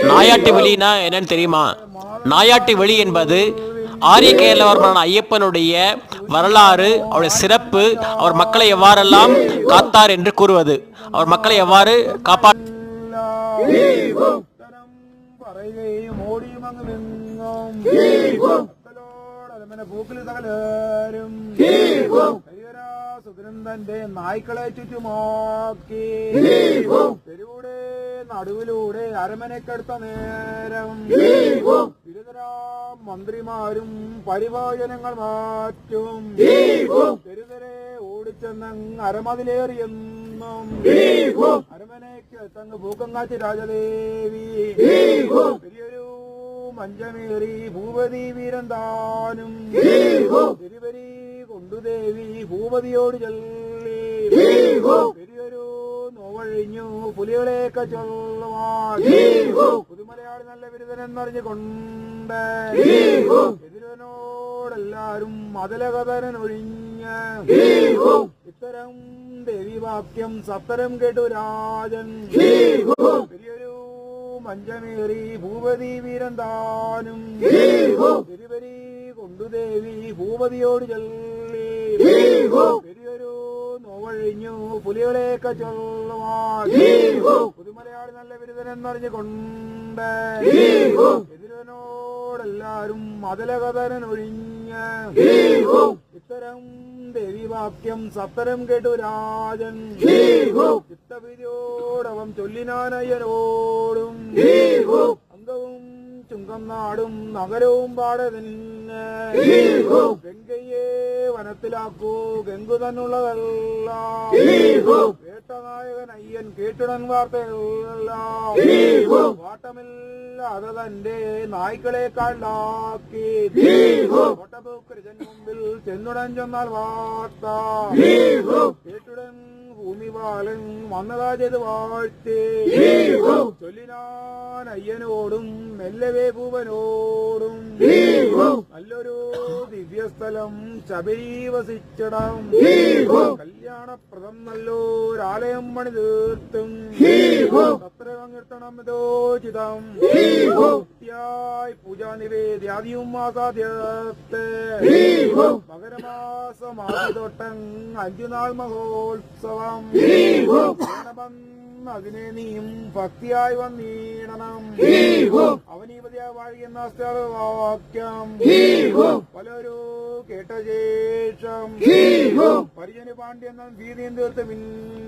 நாயாட்டி வெளினா என்னன்னு தெரியுமா? நாயாட்டி வெளி என்பது ஆரிய கேரளவர்மனான ஐயப்பனுடைய வரலாறு, அவருடைய சிறப்பு, அவர் மக்களை எவ்வாறெல்லாம் காத்தார் என்று கூறுவது, அவர் மக்களை எவ்வாறு സുഗന്ധന്റെ നായ്ക്കളെ ചുറ്റുമാക്കി തെരുവൂടെ നടുവിലൂടെ അരമനക്കെടുത്ത നേരം വിരുദ്ധരാം മന്ത്രിമാരും പരിഭാജനങ്ങൾ മാറ്റും തെരുതരെ ഓടിച്ചെന്ന് അരമതിലേറിയെന്നും അരമനയ്ക്ക് തങ്ങ് പൂക്കം കാച്ചി രാജദേവി പെരിയൊരു മഞ്ചമേറി ഭൂപതി വീരൻ താനും തിരുവരി കൊണ്ടുദേവി ഭൂപതിയോട് ചൊല്ലി പെരിയൊരു നോവഴിഞ്ഞു പുലികളെയൊക്കെ ചൊല്ലുവാൻ പുതുമലയാളി നല്ല ബിരുദനെന്നറിഞ്ഞുകൊണ്ട് എതിരവനോടെല്ലാരും മതലകഥനൊഴിഞ്ഞ് ഇത്തരം ദേവിവാക്യം സത്തരം കേട്ടു രാജൻ പെരിയൊരു മഞ്ചമേറി ഭൂപതി വീരൻ താനും തിരുവരി കൊണ്ടുദേവി ഭൂപതിയോട് ചൊല്ലി പെരിയൊരു നോവഴിഞ്ഞു പുലികളെയൊക്കെ ചൊല്ലുവാൻ പുതുമലയാളി നല്ല ബിരുദനെന്നറിഞ്ഞുകൊണ്ട് എതിരവനോടെല്ലാരും മതലകഥനൊഴിഞ്ഞ് ഇത്തരം ദേവിവാക്യം സത്തരം കേട്ടു രാജൻ ചിത്തവിധിയോടവം ചൊല്ലിനാനയ്യനോടും അംഗവും ചുങ്കം നാടും നഗരവും പാടെ തന്നെ ഗംഗയെ വനത്തിലാക്കൂ ഗംഗു തന്നുള്ളതല്ല വേട്ടനായകൻ അയ്യൻ കേട്ടുടൻ വാർത്തയല്ല വാട്ടമില്ലാതെ തന്റെ നായ്ക്കളെ കാണ്ടാക്കി ഒട്ടപൂക്കരജൻ മുമ്പിൽ ചെന്നുടൻ ചെന്നാൽ വാർത്ത കേട്ടുടൻ ഭൂമിപാലൻ വന്നതാ ചെയ്ത് വാഴ്ത്തി ചൊല്ലിനാൻ അയ്യനോടും മെല്ലവേ ഭൂവനോടും നല്ലൊരു ദിവ്യസ്ഥലം ശബരി വസിച്ചിടം കല്യാണപ്രദം നല്ലൊരാലയം പണി തീർത്തും സത്രകീർത്തനം യഥോചിതം പൂജാ നിവേദ്യാദിയും ആസാദ്യത്തെ മകരമാസമാസി തൊട്ടൻ 5 നാൾ മഹോത്സവം അതിനെ നീയും ഭക്തിയായി വന്നിടണം അവനീപതിയായി വാഴിയെന്ന വാക്യം പലരും കേട്ട ശേഷം പരിജന പാണ്ഡ്യെന്ന ഭീതിയും തീർത്ത് പിന്നെ